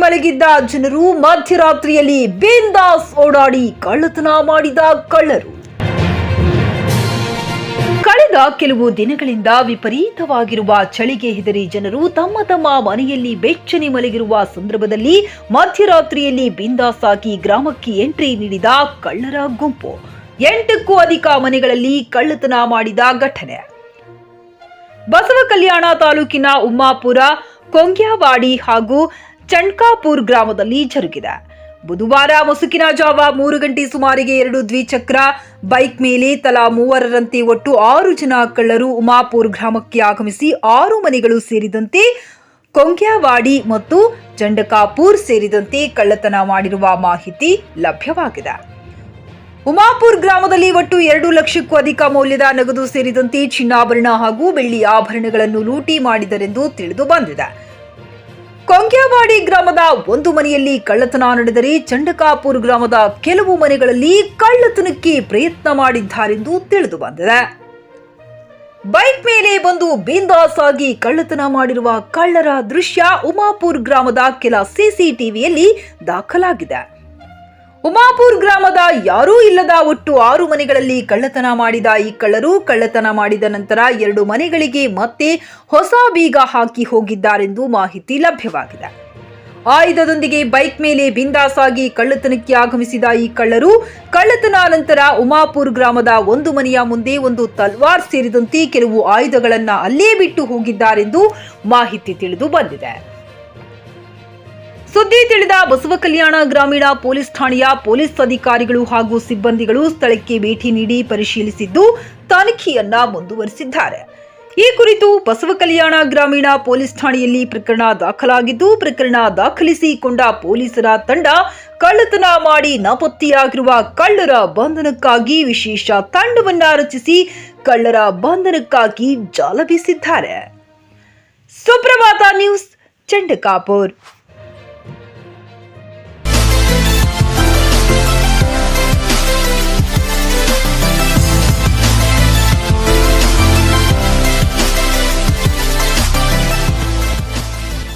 ಮಲಗಿದ್ದ ಜನರು ಮಧ್ಯರಾತ್ರಿಯಲ್ಲಿ ಬಿಂದಾಸ್ ಓಡಾಡಿ ಕಳ್ಳತನ ಮಾಡಿದ ಕಳ್ಳರು. ಕಳೆದ ಕೆಲವು ದಿನಗಳಿಂದ ವಿಪರೀತವಾಗಿರುವ ಚಳಿಗೆ ಹೆದರಿ ಜನರು ತಮ್ಮ ಮನೆಯಲ್ಲಿ ಬೆಚ್ಚನೆ ಮಲಗಿರುವ ಸಂದರ್ಭದಲ್ಲಿ ಮಧ್ಯರಾತ್ರಿಯಲ್ಲಿ ಬಿಂದಾಸ್ ಆಗಿ ಗ್ರಾಮಕ್ಕೆ ಎಂಟ್ರಿ ನೀಡಿದ ಕಳ್ಳರ ಗುಂಪು 8ಕ್ಕೂ ಅಧಿಕ ಮನೆಗಳಲ್ಲಿ ಕಳ್ಳತನ ಮಾಡಿದ ಘಟನೆ ಬಸವಕಲ್ಯಾಣ ತಾಲೂಕಿನ ಉಮ್ಮಾಪುರ, ಕೊಂಗ್ಯಾವಾಡಿ ಹಾಗೂ ಚಂಡ್ಕಾಪುರ್ ಗ್ರಾಮದಲ್ಲಿ ಜರುಗಿದೆ. ಬುಧವಾರ ಮುಸುಕಿನ ಜಾವ 3 ಗಂಟೆ ಸುಮಾರಿಗೆ 2 ದ್ವಿಚಕ್ರ ಬೈಕ್ ಮೇಲೆ ತಲಾ 3ರಂತೆ ಒಟ್ಟು 6 ಜನ ಕಳ್ಳರು ಉಮ್ಮಾಪುರ್ ಗ್ರಾಮಕ್ಕೆ ಆಗಮಿಸಿ 6 ಮನೆಗಳು ಸೇರಿದಂತೆ ಕೊಂಗ್ಯಾವಾಡಿ ಮತ್ತು ಚಂಡ್ಕಾಪುರ್ ಸೇರಿದಂತೆ ಕಳ್ಳತನ ಮಾಡಿರುವ ಮಾಹಿತಿ ಲಭ್ಯವಾಗಿದೆ. ಉಮ್ಮಾಪುರ್ ಗ್ರಾಮದಲ್ಲಿ ಒಟ್ಟು 2 ಲಕ್ಷಕ್ಕೂ ಅಧಿಕ ಮೌಲ್ಯದ ನಗದು ಸೇರಿದಂತೆ ಚಿನ್ನಾಭರಣ ಹಾಗೂ ಬೆಳ್ಳಿ ಆಭರಣಗಳನ್ನು ಲೂಟಿ ಮಾಡಿದರೆಂದು ತಿಳಿದು ಬಂದಿದೆ. ಕೊಂಗ್ಯಾವಾಡಿ ಗ್ರಾಮದ ಒಂದು ಮನೆಯಲ್ಲಿ ಕಳ್ಳತನ ನಡೆದರೆ ಚಂಡ್ಕಾಪುರ್ ಗ್ರಾಮದ ಕೆಲವು ಮನೆಗಳಲ್ಲಿ ಕಳ್ಳತನಕ್ಕೆ ಪ್ರಯತ್ನ ಮಾಡಿದ್ದಾರೆಂದು ತಿಳಿದು ಬಂದಿದೆ. ಬೈಕ್ ಮೇಲೆ ಬಂದು ಬಿಂದಾಸ್ ಆಗಿ ಕಳ್ಳತನ ಮಾಡಿರುವ ಕಳ್ಳರ ದೃಶ್ಯ ಉಮ್ಮಾಪುರ್ ಗ್ರಾಮದ ಕೆಲ ಸಿಸಿಟಿವಿಯಲ್ಲಿ ದಾಖಲಾಗಿದೆ. ಉಮ್ಮಾಪುರ್ ಗ್ರಾಮದ ಯಾರೂ ಇಲ್ಲದ ಒಟ್ಟು 6 ಮನೆಗಳಲ್ಲಿ ಕಳ್ಳತನ ಮಾಡಿದ ಈ ಕಳ್ಳರು ಕಳ್ಳತನ ಮಾಡಿದ ನಂತರ 2 ಮನೆಗಳಿಗೆ ಮತ್ತೆ ಹೊಸ ಬೀಗ ಹಾಕಿ ಹೋಗಿದ್ದಾರೆಂದು ಮಾಹಿತಿ ಲಭ್ಯವಾಗಿದೆ. ಆಯುಧದೊಂದಿಗೆ ಬೈಕ್ ಮೇಲೆ ಬಿಂದಾಸ್ ಆಗಿ ಕಳ್ಳತನಕ್ಕೆ ಆಗಮಿಸಿದ ಈ ಕಳ್ಳರು ಕಳ್ಳತನ ನಂತರ ಉಮ್ಮಾಪುರ್ ಗ್ರಾಮದ ಒಂದು ಮನೆಯ ಮುಂದೆ ಒಂದು ತಲ್ವಾರ್ ಸೇರಿದಂತೆ ಕೆಲವು ಆಯುಧಗಳನ್ನು ಅಲ್ಲೇ ಬಿಟ್ಟು ಹೋಗಿದ್ದಾರೆಂದು ಮಾಹಿತಿ ತಿಳಿದು ಬಂದಿದೆ. ಸುದ್ದಿ ತಿಳಿದ ಬಸವಕಲ್ಯಾಣ ಗ್ರಾಮೀಣ ಪೊಲೀಸ್ ಠಾಣೆಯ ಪೊಲೀಸ್ ಅಧಿಕಾರಿಗಳು ಹಾಗೂ ಸಿಬ್ಬಂದಿಗಳು ಸ್ಥಳಕ್ಕೆ ಭೇಟಿ ನೀಡಿ ಪರಿಶೀಲಿಸಿದ್ದು ತನಿಖೆಯನ್ನ ಮುಂದುವರೆಸಿದ್ದಾರೆ. ಈ ಕುರಿತು ಬಸವಕಲ್ಯಾಣ ಗ್ರಾಮೀಣ ಪೊಲೀಸ್ ಠಾಣೆಯಲ್ಲಿ ಪ್ರಕರಣ ದಾಖಲಾಗಿದ್ದು, ಪ್ರಕರಣ ದಾಖಲಿಸಿಕೊಂಡ ಪೊಲೀಸರ ತಂಡ ಕಳ್ಳತನ ಮಾಡಿ ನಾಪತ್ತೆಯಾಗಿರುವ ಕಳ್ಳರ ಬಂಧನಕ್ಕಾಗಿ ವಿಶೇಷ ತಂಡವನ್ನ ರಚಿಸಿ ಕಳ್ಳರ ಬಂಧನಕ್ಕಾಗಿ ಜಾಲ ಬೀಸಿದ್ದಾರೆ. ಸುಪ್ರಭಾತ ನ್ಯೂಸ್, ಚಂಡ್ಕಾಪುರ್.